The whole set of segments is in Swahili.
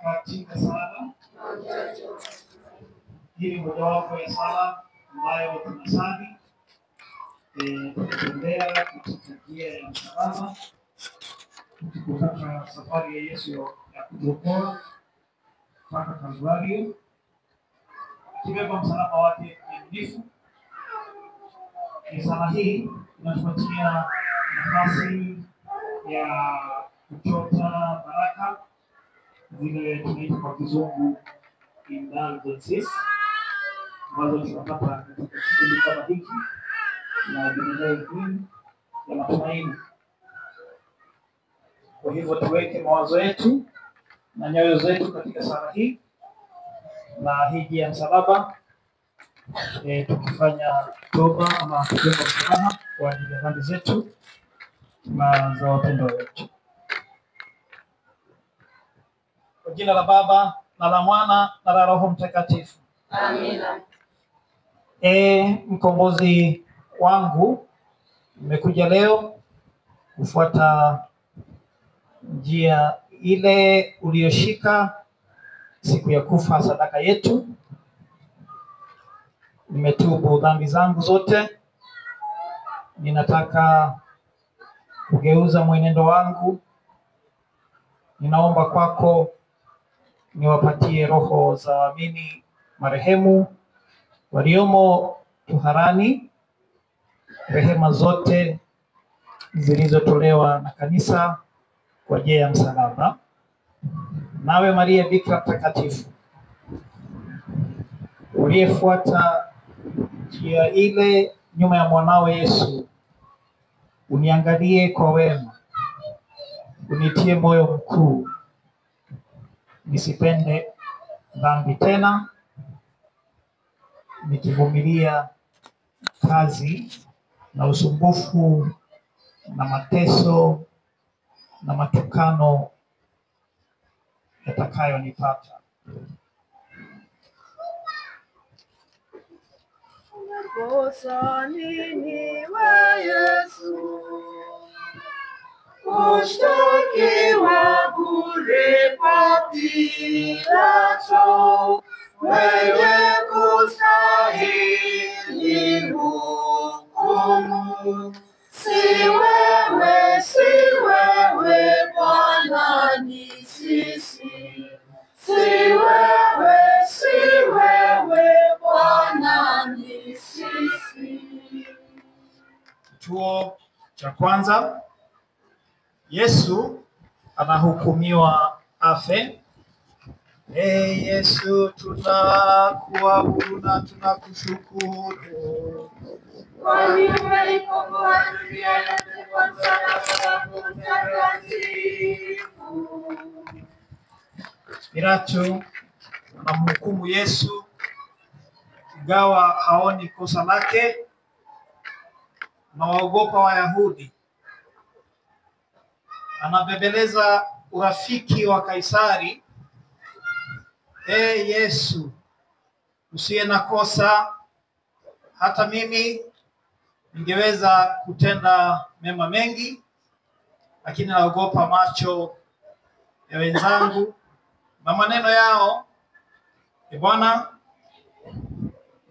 katika sala. Hii ni mojawapo ya sala ambayo tunasali tukitembea katika njia ya msalaba, tukikumbuka safari ya Yesu ya kutuokoa mpaka Kalvari, akibeba msalaba wake mkamilifu. Sala hii inatupatia nafasi ya kuchota baraka zile tunaita kwa kizungu indulgences, ambazo tunapata katika kipindi kama hiki na jubilei hii ya matumaini. Kwa hivyo tuweke mawazo yetu na nyoyo zetu katika sala hii na hiji ya msalaba, tukifanya toba ama kuomba msamaha kwa ajili ya dhambi zetu na za wapendwa wetu. Kwa jina la Baba na la Mwana na la Roho Mtakatifu. Amina. Mkombozi wangu, nimekuja leo kufuata njia ile uliyoshika siku ya kufa sadaka yetu. Nimetubu dhambi zangu zote. Ninataka kugeuza mwenendo wangu. Ninaomba kwako niwapatie roho za waamini marehemu waliomo toharani, rehema zote zilizotolewa na kanisa kwa njia ya msalaba. Nawe Maria Bikira mtakatifu, uliyefuata njia ile nyuma ya mwanao Yesu, uniangalie kwa wema, unitie moyo mkuu, nisipende dhambi tena, nikivumilia kazi na usumbufu na mateso na matukano yatakayonipata. Kosa nini we Yesu, kushtakiwa bure kwa Pilato, wewe kustahili hukumu. Si wewe Bwana, ni sisi. Si wewe Bwana, ni sisi. Kituo cha kwanza, Yesu anahukumiwa afe. Yesu, tunakuabudu na tunakushukuru, kwani umeikomboa dunia yote kwa msalaba wako mtakatifu. Pilato anamhukumu Yesu ingawa haoni kosa lake na waogopa Wayahudi. Anabebeleza urafiki wa Kaisari. Yesu, usiye na kosa, hata mimi ningeweza kutenda mema mengi, lakini naogopa macho ya wenzangu na maneno yao. Bwana,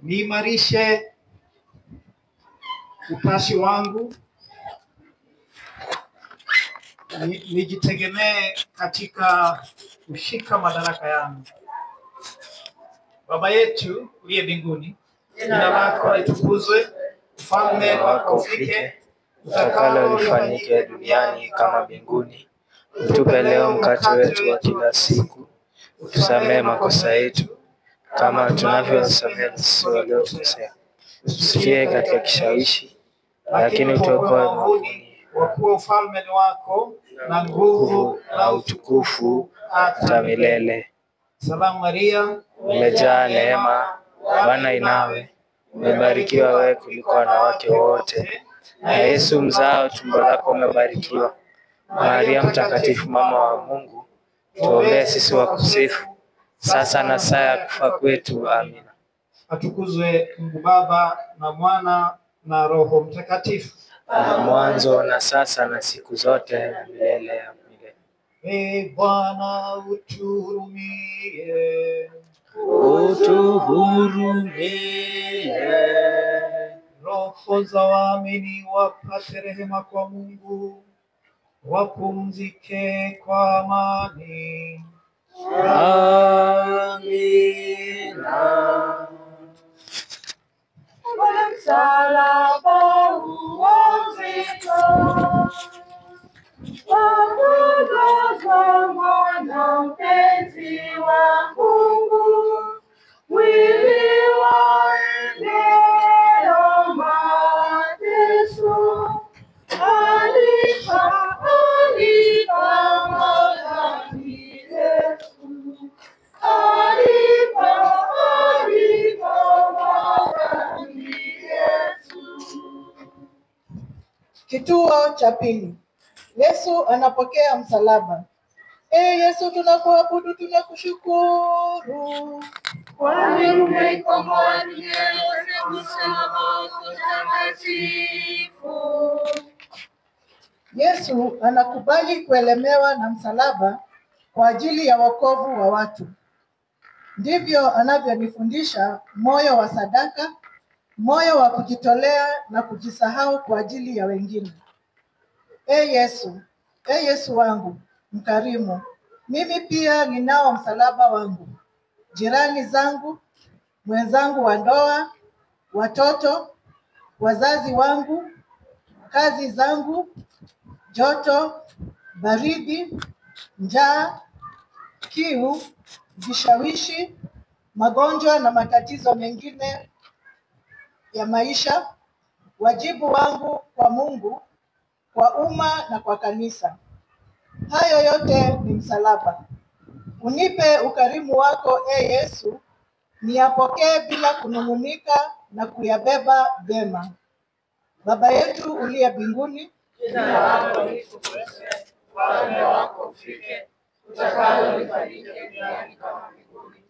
niimarishe utashi wangu, nijitegemee katika kushika madaraka yangu. Baba yetu uliye mbinguni, jina lako litukuzwe, ufalme wako ufike, utakalo lifanyike duniani kama mbinguni. Utupe leo mkate wetu wa kila siku. Utusamehe makosa yetu kama tunavyowasamehe sisi waliokosea. Usitie katika kishawishi, lakini utuokoe maovuni. Kwa kuwa ufalme ni wako na nguvu na utukufu hata milele. Salamu Maria, umejaa neema, Bwana inawe, umebarikiwa wewe kuliko wanawake wote, na Yesu mzao tumbo lako umebarikiwa. Maria mtakatifu, mama wa Mungu, tuombee sisi wakosefu, sasa na saa ya kufa kwetu. Amina. Atukuzwe Mungu Baba na Mwana na Roho Mtakatifu, mwanzo na sasa na siku zote na milele. E Bwana utuhurumie. Utuhurumie. Roho za waamini wapate rehema kwa Mungu, wapumzike kwa amani. Amina. Msalaba huo mzito, wakujaza mwana mpenzi wa Mungu, mwili waendeo mateso, alipa madhambi yetu, alipa madhambi yetu. Kituo cha pili. Yesu anapokea msalaba. Yesu, tunakuabudu, tunakushukuru. Kwani umeikomboa dunia yote kwa msalaba wako mtakatifu. Yesu anakubali kuelemewa na msalaba kwa ajili ya wokovu wa watu. Ndivyo anavyonifundisha moyo wa sadaka, moyo wa kujitolea na kujisahau kwa ajili ya wengine. Yesu wangu mkarimu, mimi pia ninao msalaba wangu. Jirani zangu, mwenzangu wa ndoa, watoto, wazazi wangu, kazi zangu, joto, baridi, njaa, kiu, vishawishi, magonjwa na matatizo mengine ya maisha, wajibu wangu kwa Mungu, kwa umma na kwa kanisa. Hayo yote ni msalaba. Unipe ukarimu wako, Yesu, niyapokee bila kunung'unika na kuyabeba vyema. Baba yetu uliye mbinguni, Jina lako litukuzwe, ufalme wako ufike, utakalo lifanyike duniani kama mbinguni.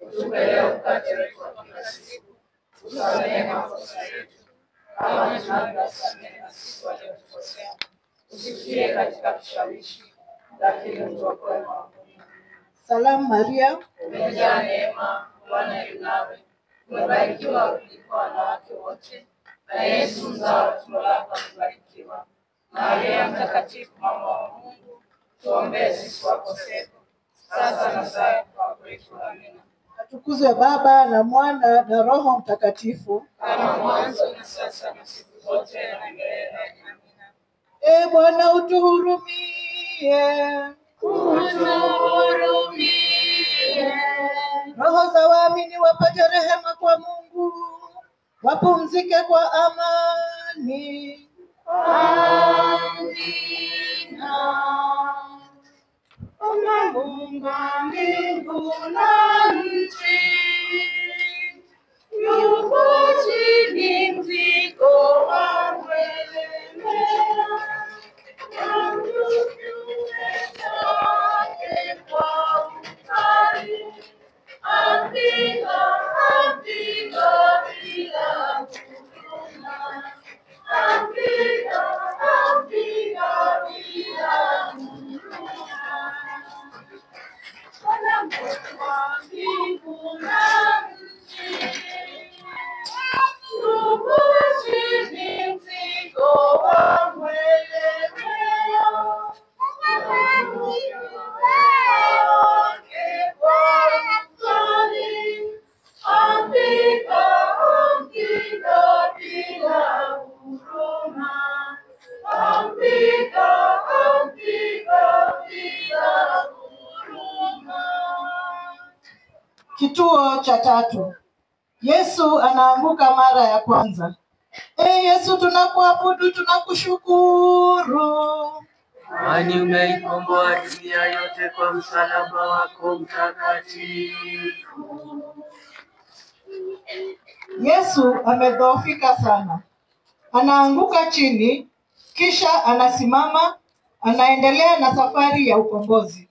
Utupe leo mkate wetu wa kila siku, utusamehe makosa yetu kama tunavyowasamehe na sisi waliotukosea, usitie katika kishawishi, lakini utuokoe maovu. Salamu Maria, Umejaa neema, Bwana yu nawe, umebarikiwa kuliko wanawake wote, na Yesu mzao wa tumbo lako amebarikiwa. Maria Mtakatifu, mama wa Mungu, tuombee sisi wakosefu, sasa na saa ya kufa kwetu. Amina. atukuzwe Baba na Mwana na Roho Mtakatifu. Kama mwanzo na sasa na siku zote na milele. Amina. Bwana utuhurumie. Utuhurumie. Roho za waamini wapate rehema kwa Mungu, wapumzike kwa amani. Amina. Umeumba mbingu na nchi, yupo chini mzigo wa kuelemea, na kiume chake kwa ukali, apiga bila huruma, apiga bila huruma. Wanamuumba mbingu na nchi, yupo chini mzigo wa kuelemea, na kiume chake kwa ukali, apiga bila huruma, apiga bila huruma. Kituo cha tatu. Yesu anaanguka mara ya kwanza. Yesu, tunakuabudu, tunakushukuru. Kwani umeikomboa dunia yote kwa msalaba wako mtakatifu. Yesu amedhoofika sana. Anaanguka chini, kisha anasimama, anaendelea na safari ya ukombozi.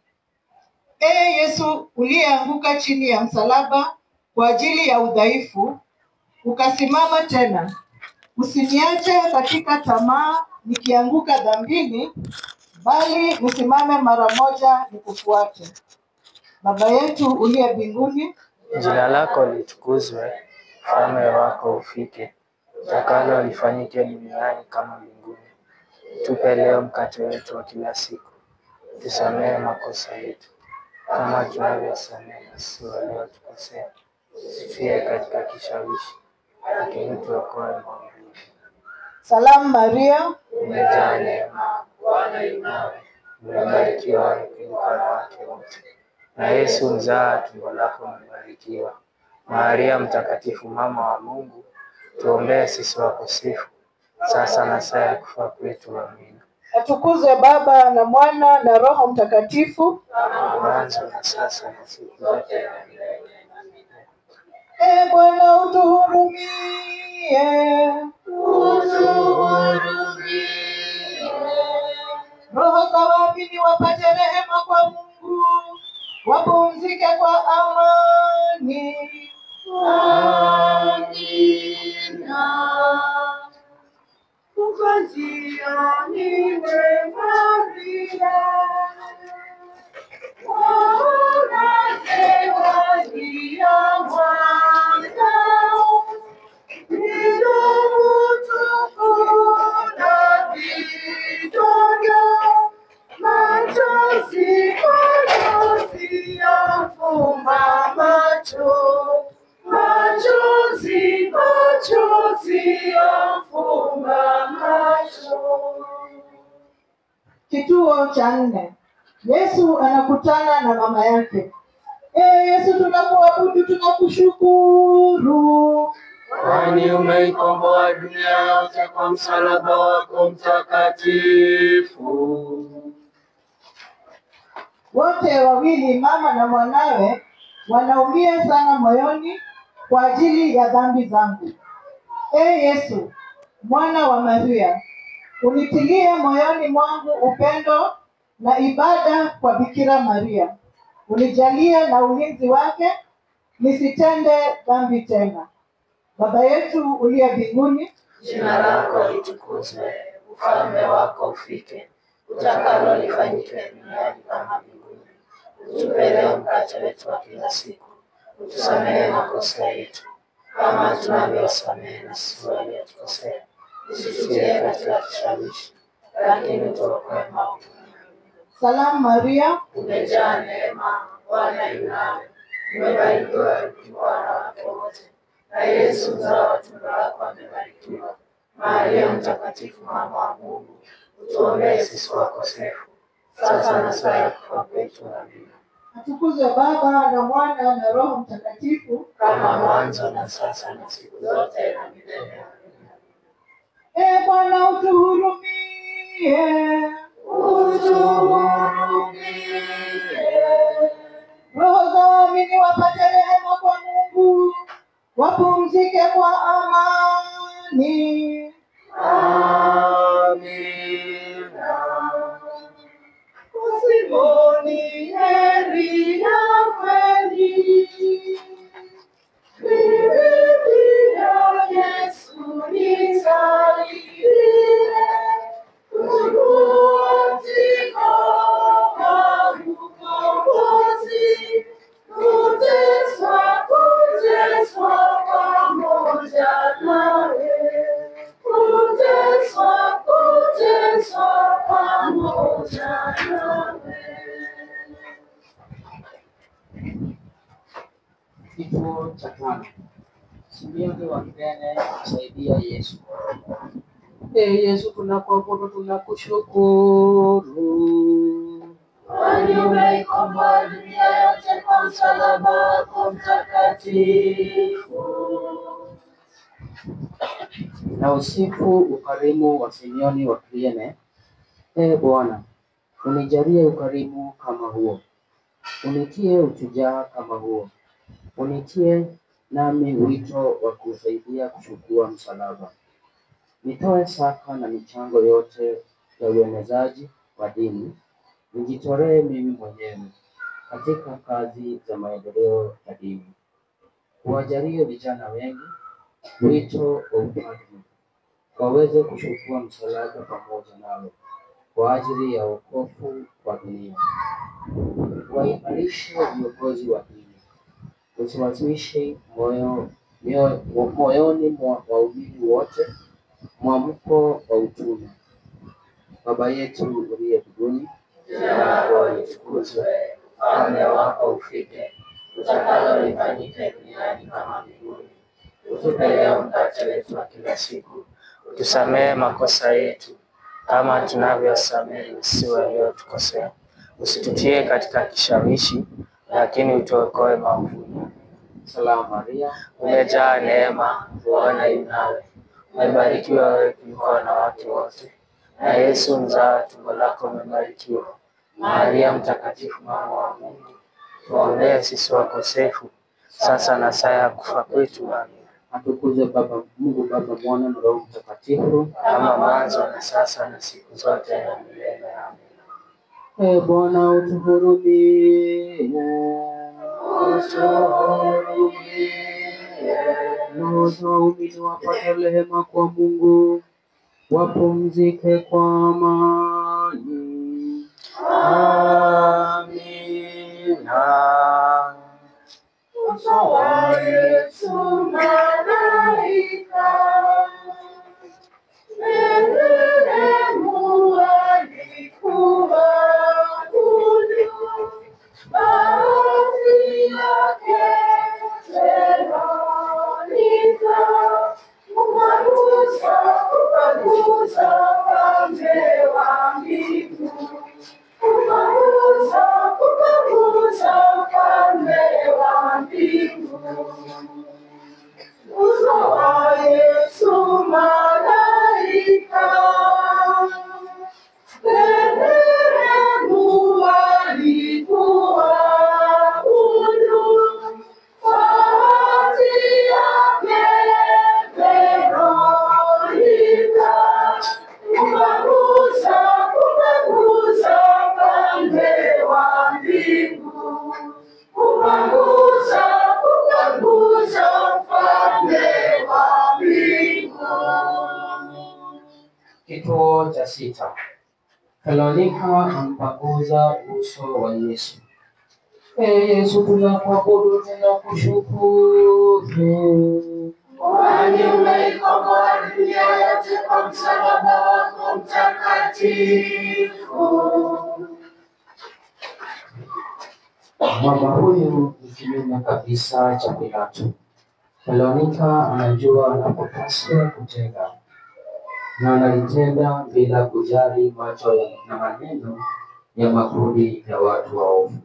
Yesu uliyeanguka chini ya msalaba kwa ajili ya udhaifu, ukasimama tena. Usiniache katika tamaa nikianguka dhambini, bali usimame mara moja nikufuate. Baba yetu uliye mbinguni, Jina lako litukuzwe, ufalme wako ufike, utakalo lifanyike duniani kama mbinguni. Tupe leo mkate wetu wa kila siku. Tusamehe makosa yetu kama tunavyosamehe sisi waliotukosea. Usitutie katika kishawishi, lakini tuokoe maovuni. Salamu Maria, Umejaa neema, Bwana yu nawe, umebarikiwa wewe kuliko wanawake wote, na Yesu mzaa tumbo lako umebarikiwa. Maria Mtakatifu, mama wa Mungu, tuombee sisi wakosefu, sasa na saa ya kufa kwetu. Amina. atukuzwe Baba na Mwana na Roho Mtakatifu, Kama mwanzo na sasa na siku zote na milele. Ee Bwana utuhurumie. Roho za waamini wapate rehema kwa Mungu, wapumzike kwa amani. Amina. Ubarikiwe Maria, unayewadia mwanao, na vidonda, machozi yafumba macho, machozi yafumba macho. Kituo cha 4. Yesu anakutana na mama yake. Ee Yesu, tunakuabudu, tunakushukuru. Kwani umeikomboa dunia yote kwa msalaba wako mtakatifu. Wote wawili, mama na mwanawe, wanaumia sana moyoni kwa ajili ya dhambi zangu. Ee Yesu, mwana wa Maria, unitilie moyoni mwangu upendo na ibada kwa Bikira Maria. Unijalie na ulinzi wake nisitende dhambi tena. Baba yetu uliye mbinguni, Jina lako litukuzwe, ufalme wako ufike, utakalo lifanyike duniani kama mbinguni. Utupe leo mkate wetu wa kila siku. Utusamehe makosa yetu kama tunavyosamehe na sisi waliotukosea. Usitutie katika kishawishi, lakini tuokoe maovuni. Salamu Maria, Umejaa neema, Bwana yu nawe, umebarikiwa wewe kuliko wanawake wote, na Yesu mzao wa tumbo lako amebarikiwa. Maria Mtakatifu, mama wa Mungu, utuombee sisi wakosefu, sasa na saa ya kufa kwetu. Amina. atukuzwe Baba na Mwana na Roho Mtakatifu, Kama mwanzo na sasa na siku zote na milele. Amina. Ee Bwana utuhurumie. Roho za waamini wapate rehema kwa Mungu, wapumzike kwa amani. Amina. Simoni heri ya kweli, Biblia Yesu nisaidie, kuchukua mzigo wangu Mwokozi, kuteswa pamoja nawe, kuteswa pamoja nawe. Kituo cha 5. Simeoni wa Kirene kusaidia Yesu. Ee Yesu, tunakuabudu, tunakushukuru. Kwani umeikomboa dunia yote kwa msalaba wako mtakatifu. Na usifu ukarimu wa Simeoni wa Kirene. Ee Bwana, unijalie ukarimu kama huo, unitie ushujaa kama huo, unitie nami wito wa kusaidia kuchukua msalaba. Nitoe saka na michango yote ya uenezaji wa dini, nijitolee mimi mwenyewe katika kazi za maendeleo ya dini. Uwajalie vijana wengi wito wa upadri, waweze kuchukua msalaba pamoja nawe, kwa ajili ya wokovu wa dunia. Waimarishe viongozi wa dini, usiwazishe moyoni mwa waumini wote mwamko wa utume. Baba yetu uliye mbinguni, jina lako litukuzwe, ufalme wako ufike, utakalo lifanyike duniani kama mbinguni. Utupe leo mkate wetu wa kila siku, Tusamehe makosa yetu kama tunavyosamehe sisi waliotukosea, usitutie katika kishawishi, lakini utuokoe maovuni. Salamu Maria, Umejaa neema, Bwana yu nawe, umebarikiwa wewe kuliko wanawake wote, na Yesu mzao wa tumbo lako umebarikiwa. Maria mtakatifu, mama wa Mungu, tuombee sisi wakosefu, sasa na saa ya kufa kwetu. Amina. atukuzwe Baba Mungu, Baba, Mwana na Roho Mtakatifu, Kama mwanzo na sasa na siku zote na milele. Amina. Ee Bwana utuhurumie. Roho za waumini wapate rehema kwa Mungu, wapumzike kwa amani. Amina. uso wa Yesu malaika, Yerusalemu alikuwa kulu, baadhi yake Veronika, ukagusa pande wa mbingu, ukagusa pande wa mbingu. Uso wa Yesu malaika, Yerusalemu alikuwa kulu, baadhi yake Veronika, ukagusa pande wa mbingu, ukagusa pande wa mbingu. Kituo cha 6. Veronika ampaguza uso wa Yesu. Ee Yesu, tunakuabudu, tunakushukuru. Kwani umeikomboa dunia yote kwa msalaba wako mtakatifu. Mama huyu ni kinyume kabisa cha Pilato. Veronika anajua anapopaswa kutenda, na analitenda bila kujali macho na maneno ya makundi ya watu waovu.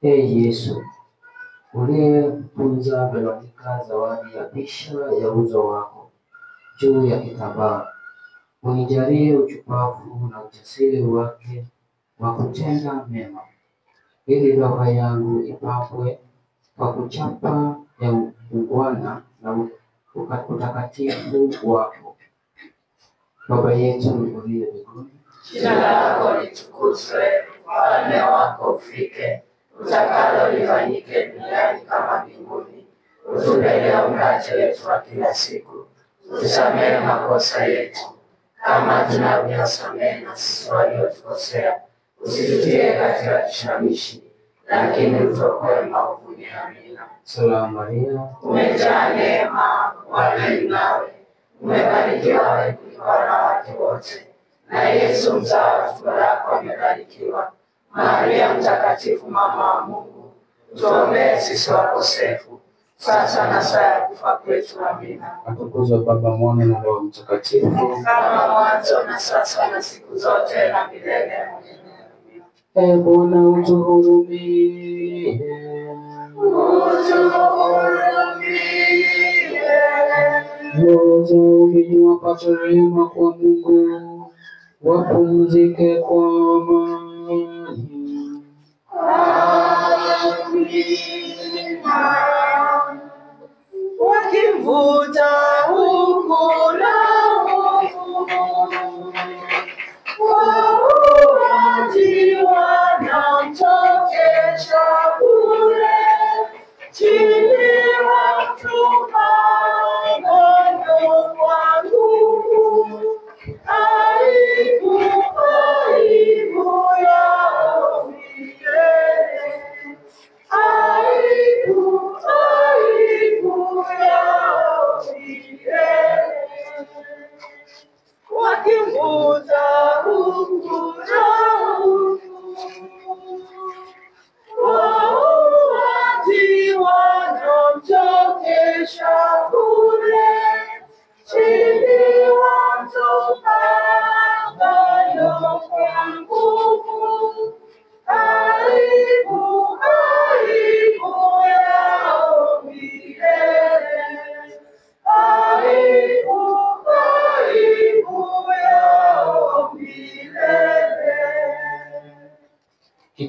Ee Yesu, uliyefunza Veronika zawadi ya picha ya uso wako juu ya kitambaa, unijalie uchupavu na ujasiri wake wa kutenda mema, ili roho yangu ipambwe kwa kuchapa ya ungwana na utakatifu wako. Baba yetu uliye mbinguni, Jina lako litukuzwe, ufalme wako ufike, utakalo lifanyike duniani kama mbinguni. Utupe leo mkate wetu wa kila siku, utusamehe makosa yetu kama tunavyosamehe na sisi waliotukosea, usitutie katika kishawishi, lakini utuokoe maovuni. Amina. Salamu Maria, Umejaa neema, Bwana yu nawe, umebarikiwa wewe kuliko wanawake wote, na Yesu mzao wa tumbo lako amebarikiwa. Maria mtakatifu, mama wa Mungu, tuombee sisi wakosefu, sasa na saa ya kufa kwetu. Amina. atukuzwe Baba, Mwana na Roho Mtakatifu, Kama mwanzo na sasa na siku zote na milele. Amina. Ee Bwana utuhurumie. Utuhurumie. Roho za waumini wapate rehema kwa Mungu, wapumzike kwa amani. Wakimvuta huku na huku, wauaji wanamchokesha bure, chini wamtupa ngono kwa nguvu, alikufa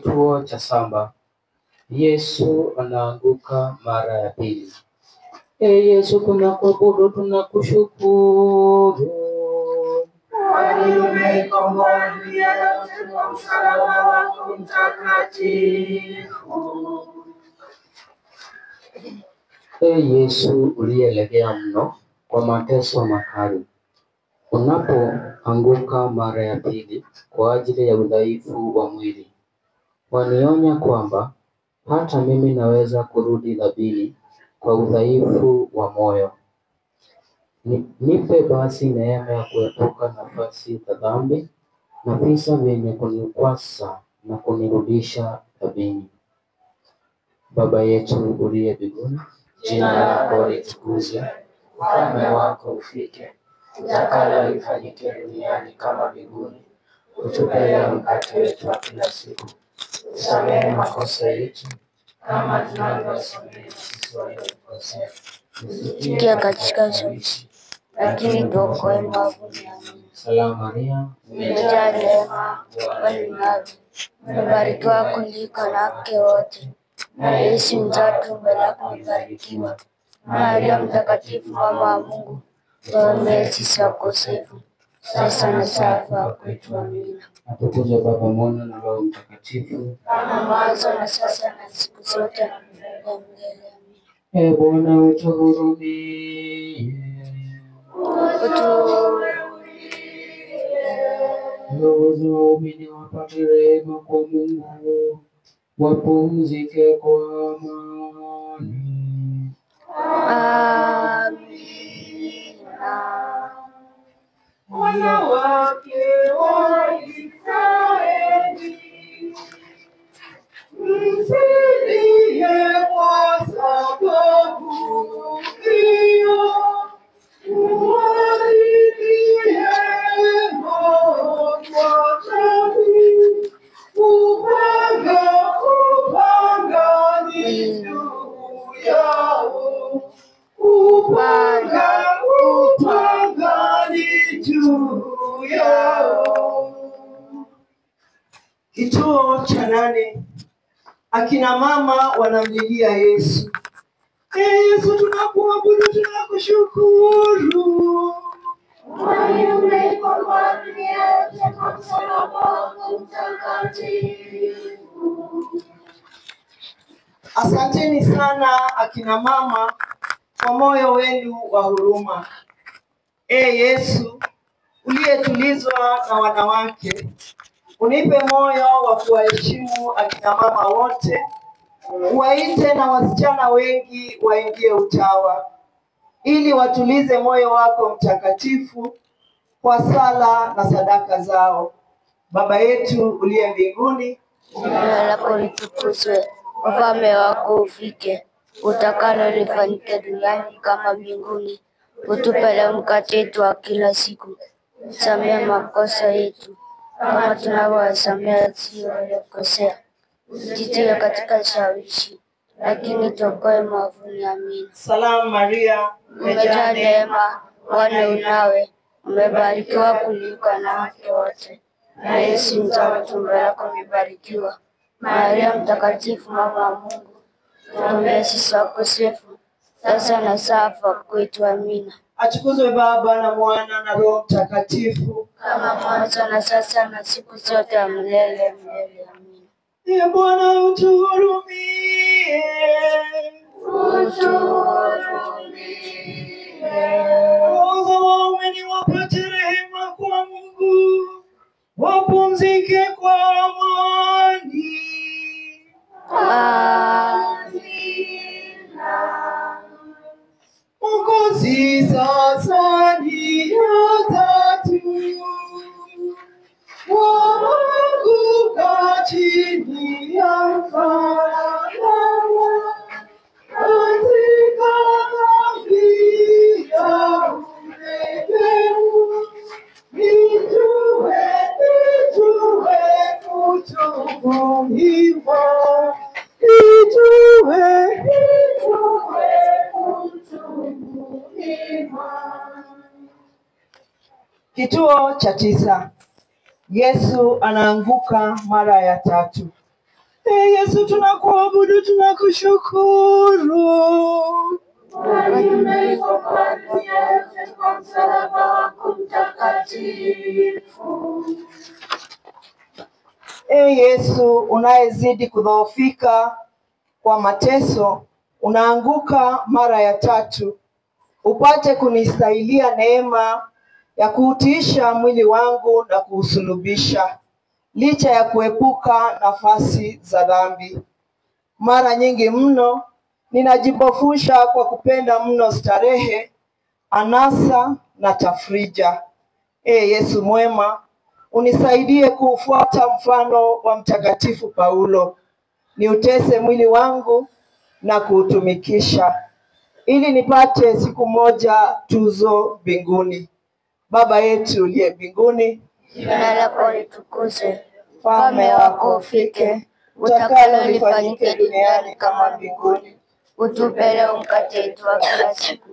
Kituo cha saba. Yesu anaanguka mara ya pili. Yesu, tunakuabudu, tunakushukuru. Kwani umeikomboa dunia yote kwa msalaba wako mtakatifu. Yesu uliyelegea mno kwa mateso makali, unapoanguka mara ya pili kwa ajili ya udhaifu wa mwili, wanionya kwamba hata mimi naweza kurudi dhambini kwa udhaifu wa moyo. Nipe basi neema ya kuepuka nafasi za dhambi na visa vyenye kunikwasa na kunirudisha dhambini. Baba yetu uliye mbinguni, jina lako litukuzwe, ufalme wako ufike, utakalo lifanyike duniani kama mbinguni. Utupe leo mkate wetu wa kila siku, usamehe makosa yetu kama tunavyowasamehe sisi waliotukosea, Tusiingie katika ushawishi, lakini tuokoe maovuni. Amina. Salamu Maria, Umejaa neema, Bwana yu nawe, umebarikiwa kuliko wanawake wote, na Yesu mzao wa tumbo lako amebarikiwa. Maria Mtakatifu, mama wa Mungu, tuombee sisi wakosefu, sasa na saa ya kufa kwetu. Amina. atukuzwe Baba, Mwana na Roho Mtakatifu, Kama mwanzo na sasa na siku zote na milele. Amina. Bwana utuhurumie. Roho za waumini wapate rehema kwa Mungu, wapumzike kwa amani. Amina. Wanawake wa Israeli, msilie kwa sababu hiyo, uwalilie upanga ni juu yao, upanga ni juu yao. Kituo cha 8. Akina mama wanamlilia Yesu. Yesu, tunakuabudu, tunakushukuru. Kwani umeikomboa dunia yote kwa msalaba wako mtakatifu. Asanteni sana akina mama kwa moyo wenu wa huruma. Yesu, uliyetulizwa na wanawake, unipe moyo wa kuwaheshimu akina mama wote, uwaite na wasichana wengi waingie utawa, ili watulize moyo wako mtakatifu kwa sala na sadaka zao. Baba yetu uliye mbinguni, Jina lako litukuzwe, ufalme wako ufike, utakalo lifanyike duniani kama mbinguni. Utupe leo mkate wetu wa kila siku, usamehe makosa yetu kama tunavyowasamehe sisi waliokosea, usitutie katika ushawishi, lakini tuokoe maovuni. Amina. Salamu Maria, Umejaa neema, Bwana yu nawe, umebarikiwa kuliko wanawake wote, na Yesu mzao wa tumbo lako amebarikiwa. Maria Mtakatifu, mama wa Mungu, tuombee sisi wakosefu, sasa na saa ya kufa kwetu. Amina. atukuzwe Baba na Mwana na Roho Mtakatifu, Kama mwanzo na sasa na siku zote na milele. Amina. Bwana utuhurumie. Roho za waumini wapate rehema kwa Mungu, wapumzike kwa amani. Mwokozi sasa ni ya tatu, waanguka chini ya msalaba, katika dhambi ya ulegevu, nijue kutukumiwa, nijue Kituo cha 9. Yesu anaanguka mara ya 3. Yesu tunakuabudu, tunakushukuru. Umeitwa kwa dunia yote kwa msalaba wako mtakatifu. Yesu unayezidi kudhoofika kwa mateso, unaanguka mara ya 3, upate kunistahilia neema ya kuutiisha mwili wangu na kuusulubisha, licha ya kuepuka nafasi za dhambi. Mara nyingi mno ninajipofusha kwa kupenda mno starehe, anasa na tafrija. Yesu mwema, unisaidie kuufuata mfano wa Mtakatifu Paulo, niutese mwili wangu na kuutumikisha, ili nipate siku moja tuzo mbinguni. Baba yetu uliye mbinguni, Jina lako litukuzwe, ufalme wako ufike, utakalo lifanyike duniani kama mbinguni. utupe leo mkate wetu wa kila siku,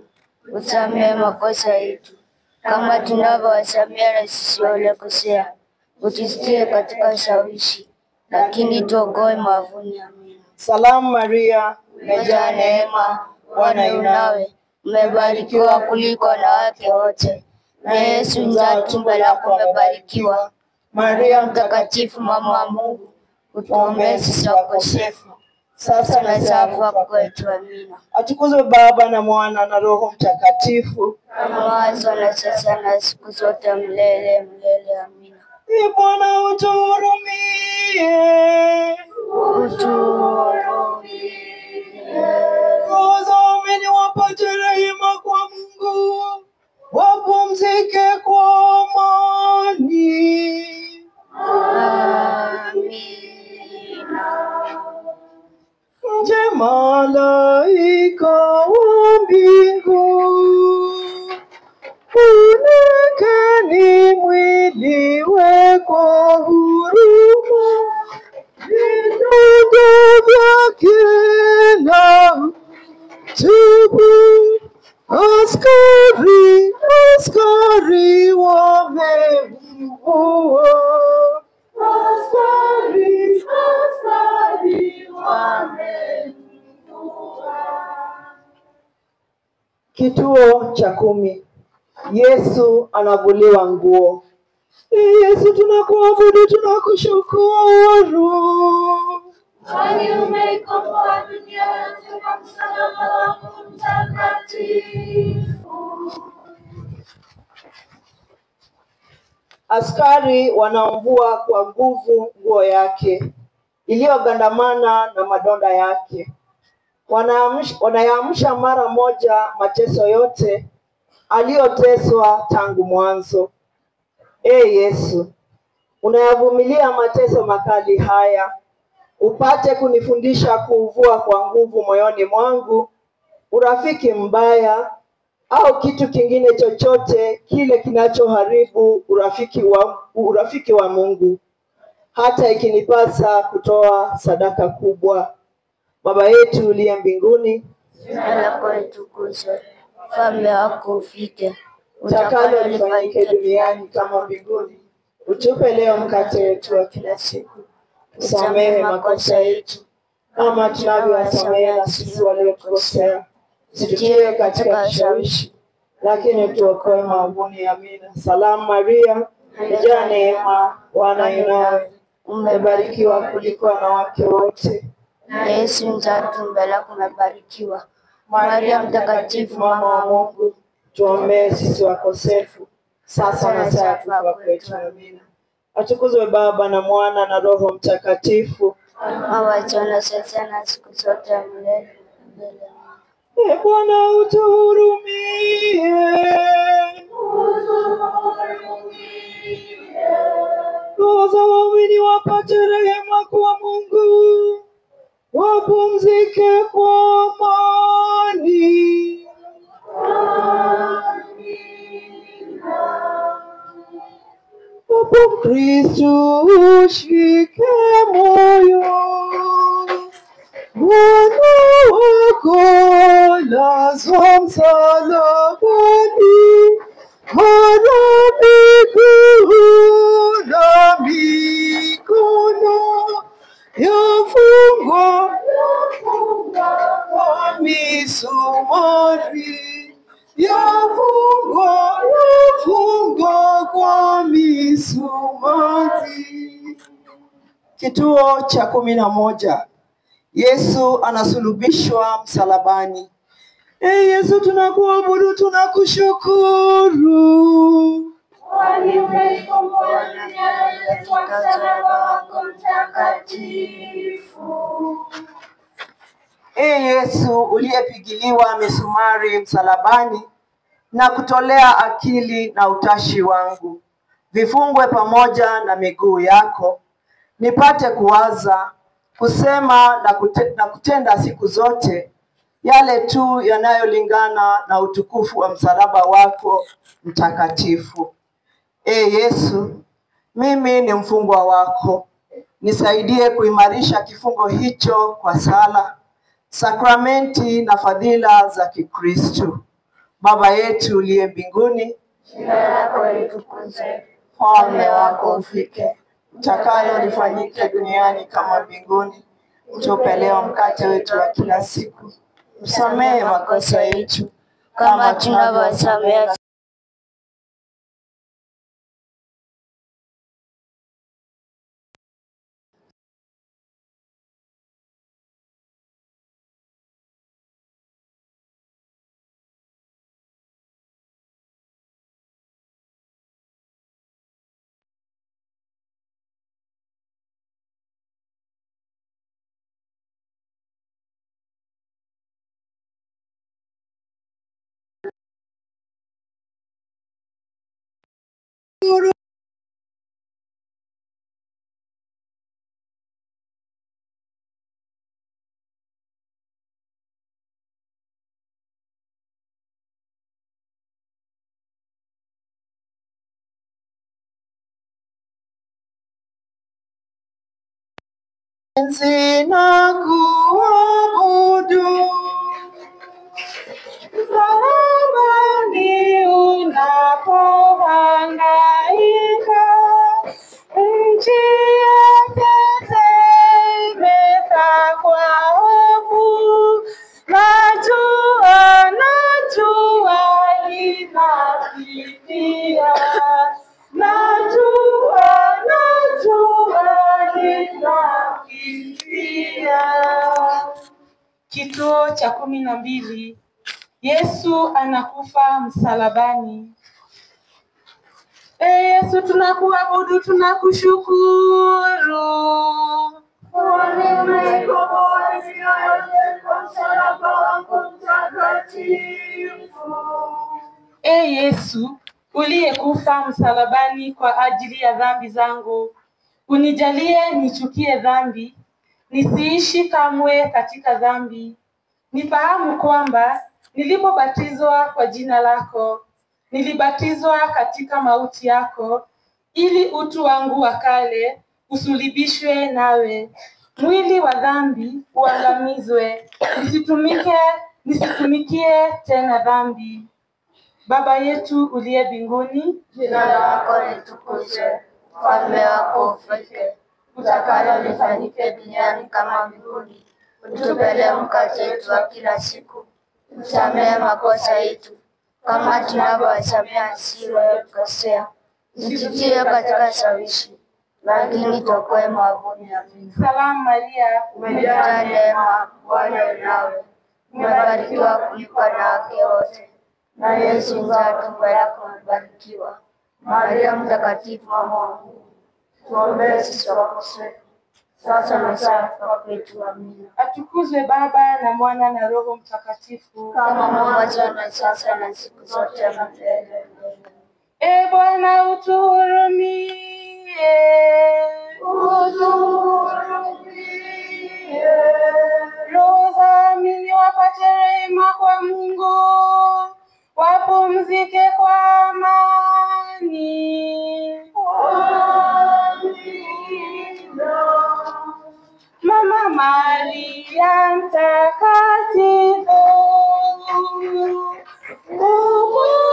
usamehe makosa yetu kama tunavyowasamehe na sisi waliokosea, utusitie katika ushawishi, lakini tuokoe maovuni. Amina. Salamu Maria, umejaa neema, Bwana yu nawe, umebarikiwa kuliko wanawake wote, na Yesu mzao tumbo lako umebarikiwa. Maria Mtakatifu, mama wa Mungu, utuombee sisi wakosefu, sasa na saa ya kufa kwetu. Amina. Atukuzwe Baba na Mwana na Roho Mtakatifu, Kama mwanzo na sasa na siku zote milele milele. Amina. Bwana utuhurumie. Roho za waumini wapate rehema kwa Mungu, wapumzike kwa amani. Amina. Je, malaika wa mbingu, uonekeni mwili wako huruma, vidogo vyake na jibu. Askari wamemvua, askari Kituo cha 10. Yesu anavuliwa nguo. Yesu tunakuabudu, tunakushukuru. Kwani umeikomboa dunia yote kwa msalaba wako mtakatifu. Askari wanamvua kwa nguvu nguo yake iliyogandamana na madonda yake. Wanayaamsha mara moja mateso yote aliyoteswa tangu mwanzo. Yesu, unayavumilia mateso makali haya, upate kunifundisha kuuvua kwa nguvu moyoni mwangu urafiki mbaya au kitu kingine chochote kile kinachoharibu urafiki wa Mungu, hata ikinipasa kutoa sadaka kubwa. Baba yetu uliye mbinguni, jina lako litukuzwe, ufalme wako ufike, utakalo lifanyike duniani kama mbinguni. Utupe leo mkate wetu wa kila siku, usamehe makosa yetu kama tunavyowasamehe na sisi waliotukosea, usitutie katika kishawishi, lakini utuokoe maovuni. Amina. Salamu Maria, umejaa neema, Bwana yu nawe, umebarikiwa kuliko wanawake wote, na Yesu mzao tumbo lako umebarikiwa. Maria Mtakatifu, mama wa Mungu, tuombee sisi wakosefu, sasa na saa ya kufa kwetu. Amina. Atukuzwe Baba na Mwana na Roho Mtakatifu, mwanzo na sasa na siku zote milele milele. Bwana utuhurumie. Roho za waumini wapate rehema kwa Mungu, wapumzike kwa amani. Hapo Kristo ushike moyo, Bwana wako lazwa msalabani, hana miguu na mikono yafu misumari, yafungwa kwa misumari. Kituo cha 11. Yesu anasulubishwa msalabani. Yesu, tunakuabudu, tunakushukuru. Kwani umeikomboa dunia kwa msalaba wako mtakatifu. Yesu, uliyepigiliwa misumari msalabani na kutolea akili na utashi wangu, vifungwe pamoja na miguu yako, nipate kuwaza, kusema na kutenda siku zote yale tu yanayolingana na utukufu wa msalaba wako mtakatifu. Yesu, mimi ni mfungwa wako. Nisaidie kuimarisha kifungo hicho kwa sala, sakramenti na fadhila za Kikristo. Baba yetu uliye mbinguni, jina lako litukuzwe, ufalme wako ufike, utakalo lifanyike duniani kama mbinguni. Utupe leo mkate wetu wa kila siku. Usamehe makosa yetu kama tunavyowasamehe na kuabudu. Msalabani unapohangaika, nchi yatetemeka kwa hofu. Najua linafifia. Najua linafifia. Kituo cha 12. Yesu anakufa msalabani. Yesu, tunakuabudu, tunakushukuru. Kwani umeikomboa dunia yote kwa msalaba wako mtakatifu. Yesu, uliyekufa msalabani kwa ajili ya dhambi zangu, unijalie nichukie dhambi, nisiishi kamwe katika dhambi. Nifahamu kwamba nilipobatizwa kwa jina lako, nilibatizwa katika mauti yako, ili utu wangu wa kale usulibishwe nawe, mwili wa dhambi uangamizwe, nisitumikie tena dhambi. Baba yetu uliye mbinguni, jina lako litukuzwe, ufalme wako ufike, utakalo lifanyike duniani kama mbinguni. Utupe leo mkate wetu wa kila siku. Usamehe makosa yetu kama tunavyowasamehe waliotukosea. Usitutie katika shawishi, lakini tuokoe maovuni. Amina. Salamu Maria, umejaa neema, Bwana yu nawe, umebarikiwa kuliko wanawake wote, na Yesu mzao wa tumbo lako amebarikiwa. Maria mtakatifu, mama wa Mungu, tuombee sisi wakosefu, sasa na saa ya kufa kwetu. Amina. atukuzwe Baba na Mwana na Roho Mtakatifu, kama mwanzo na sasa na siku zote na milele. Bwana utuhurumie. Utuhurumie. Roho za waamini wapate rehema kwa Mungu, wapumzike kwa amani. Amina. Mama Maria mtakatifu,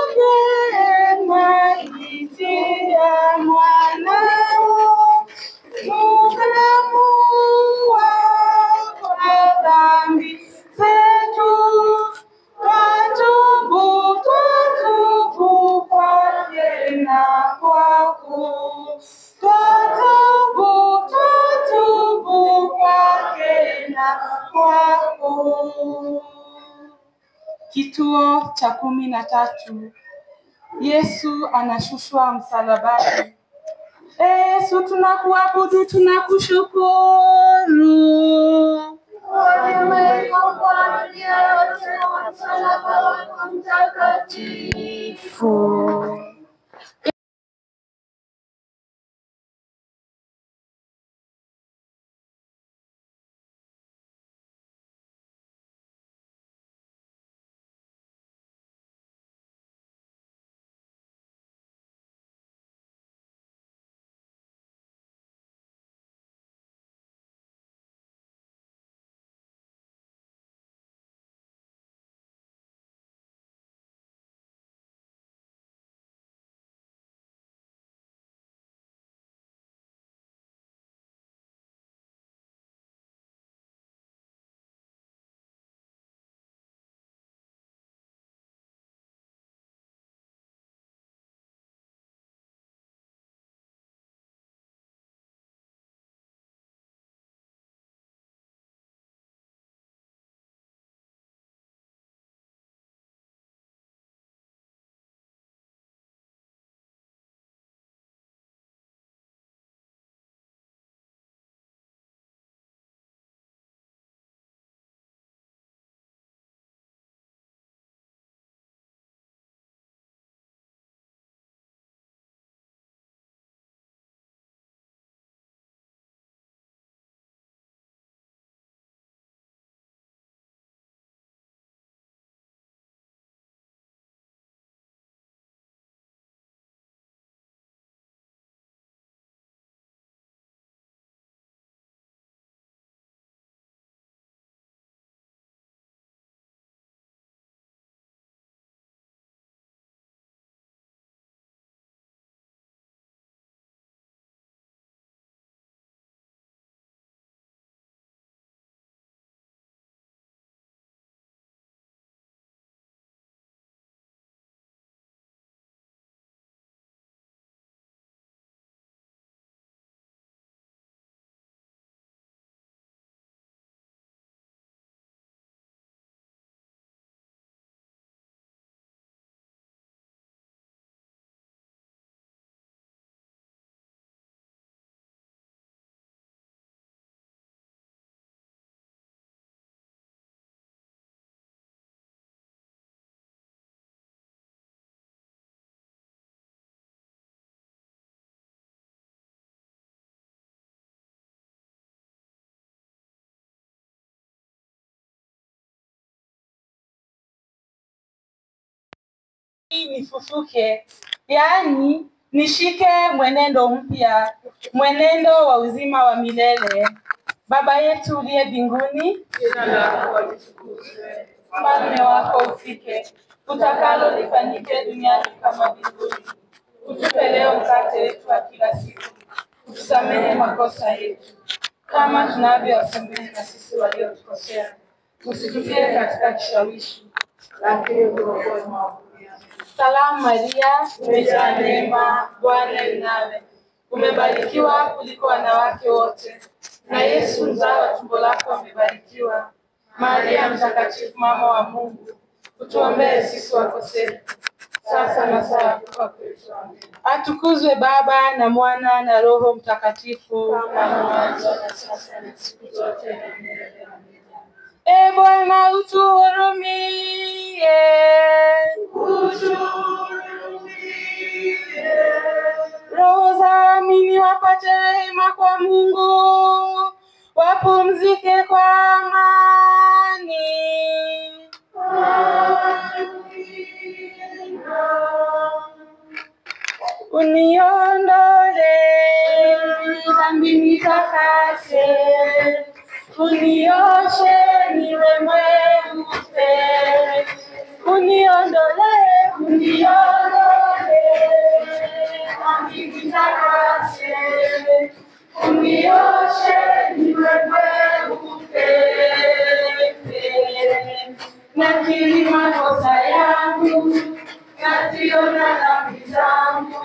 upokee maiti ya mwanao, mukamu wa Kituo cha 13. Yesu anashushwa msalabani. Yesu tunakuabudu, tunakushukuru. Msalaba wako mtakatifu. Nifufuke, yaani nishike mwenendo mpya, mwenendo wa uzima wa milele. Baba yetu uliye mbinguni, Jina lako litukuzwe. ufalme wako ufike, utakalo lifanyike duniani kama mbinguni. Utupe leo mkate wetu wa kila siku. Utusamehe makosa yetu kama tunavyowasamehe na sisi waliotukosea. Usitutie katika kishawishi, Lakini utuokoe maovu. Salamu Maria, umejaa neema, Bwana yu nawe. Umebarikiwa kuliko wanawake wote, na Yesu mzao wa tumbo lako amebarikiwa. Maria mtakatifu, mama wa Mungu, utuombee sisi wakosefu, sasa na saa ya kufa kwetu. Amen. Atukuzwe Baba na Mwana na Roho Mtakatifu, Kama mwanzo na sasa na siku zote na milele. Amina. E Bwana utuhurumie. Roho za waamini wapate rehema kwa Mungu, wapumzike kwa amani. Uniondolee dhambi nitakase, unioshe niwe mweupe. Uniondolee dhambi nitakase, unioshe niwe mweupe. Nakiri makosa yangu, naziona dhambi zangu,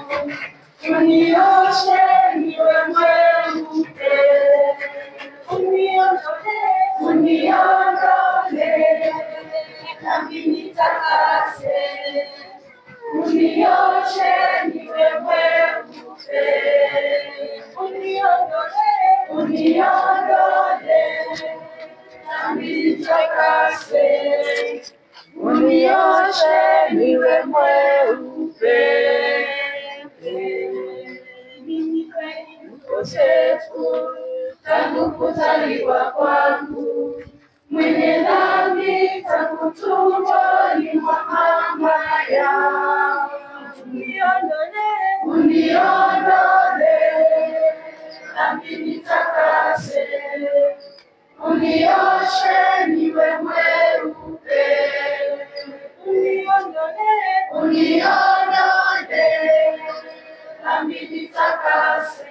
unioshe niwe mweupe. Uniondolee dhambi nitakase. nitakase, unioshe niwe mweupe, uniondole dhambi nitakase, unioshe niwe mweupe. Mimi kweli mkosefu tangu kuzaliwa kwangu, mwenye dhambi tangu tumboni mwa mama yangu. Uniondole dhambi nitakase, unioshe niwe mweupe, uniondole dhambi nitakase,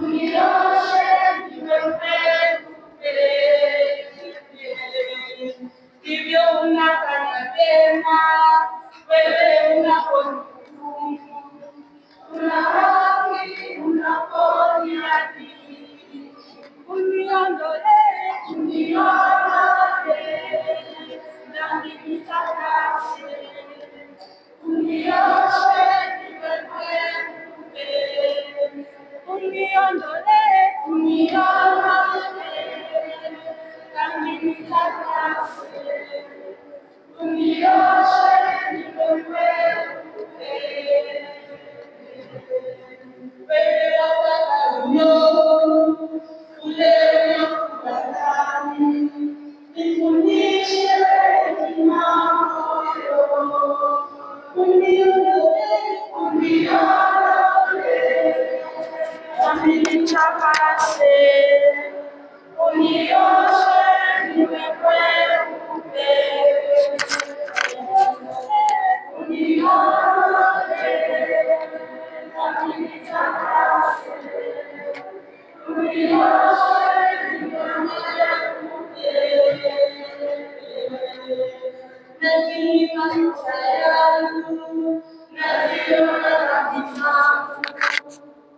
unioshe niwe mweupe. Hivyo unafanya tena wewe unapohukumu, una haki unaponiadili. Uniondole dhambi nitakase, unioshe niwe mweupe, uniondole dhambi nitakase, unioshe niwe mweupe. Wewe ule uliokubali, nifundishe hekima moyo, uniondole dhambi nitakase, unioshe niwe mweupe, uniondole dhambi nitakase, unioshe niwe mweupe. Lakini makosa yangu naziona dhambi zangu,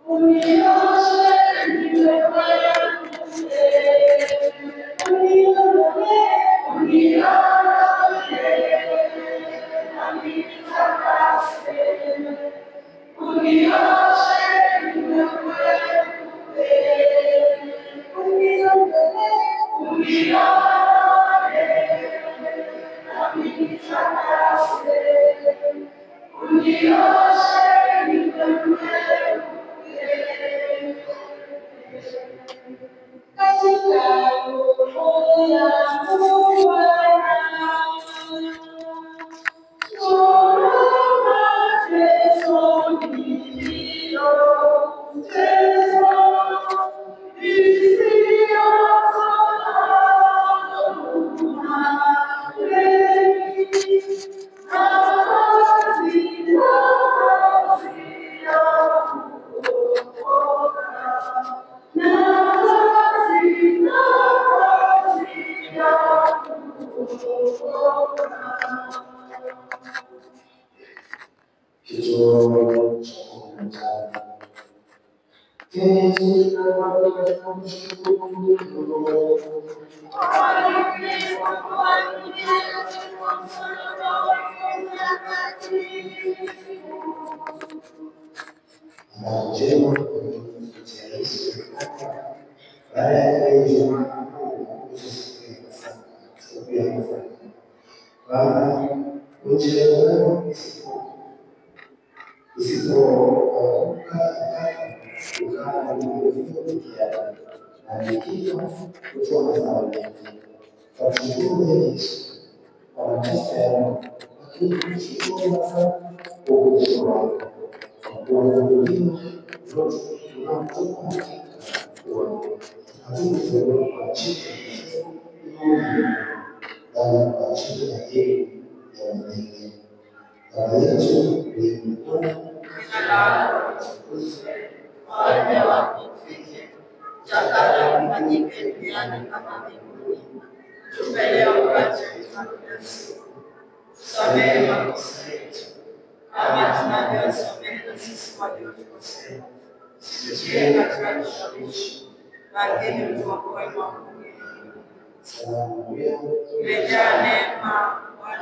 unioshe niwe mweupe, uniondole dhambi nitakase, unioshe niwe mweupe, uniondole dhambi nitakase, unioshe niwe mweupe. Katika roho yangu Bwana, chora mateso niliyoteswa, Ufalme wako ufike, utakalo lifanyike duniani kama mbinguni. Tupe leo mkate wetu wa kila siku, tusamehe makosa yetu kama tunavyowasamehe na sisi waliotukosea, usitutie katika kishawishi, lakini utuokoe maovu. Umejaa neema, Bwana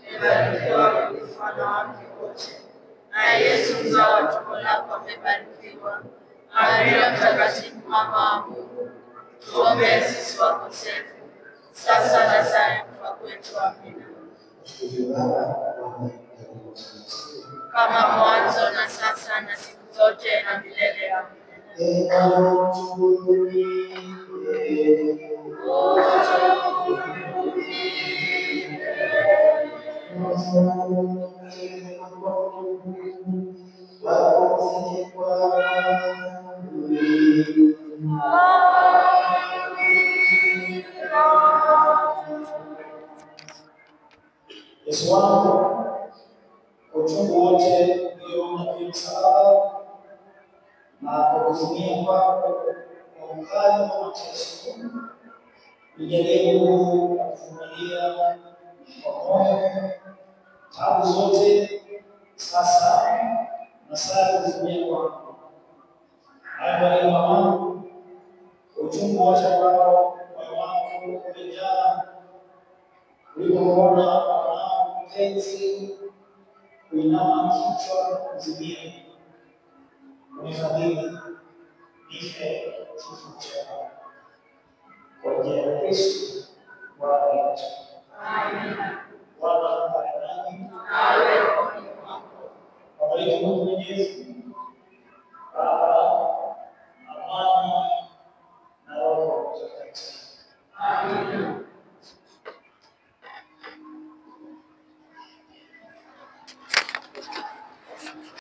umebarikiwa kuliko wanawake wote, na Yesu mzao wa tumbo lako amebarikiwa. Maria Mtakatifu, mama wa Mungu, tuombee sisi wakosefu, sasa na saa ya kufa kwetu. Amina. Kama mwanzo na sasa na siku zote na milele. Amina. Yesu wangu, uchungu wote ulioona kwenye msalaba na kuzimia kwako kwa ukali wa mateso, nijalie nguvu ya kuvumilia kwa moyo tabu zote sasa na saa ya kuzimia kwako. Maria wangu, uchungu wote ambao moyo wangu umejaa ulipoona mwanao mpenzi kuinama kichwa kuzimia, unifadhili nife kifo chako kwa jina la Yesu Bwana wetu. Amina. Bwana awe nanyi. Awe pamoja nami. Abariki Mungu Mwenyezi,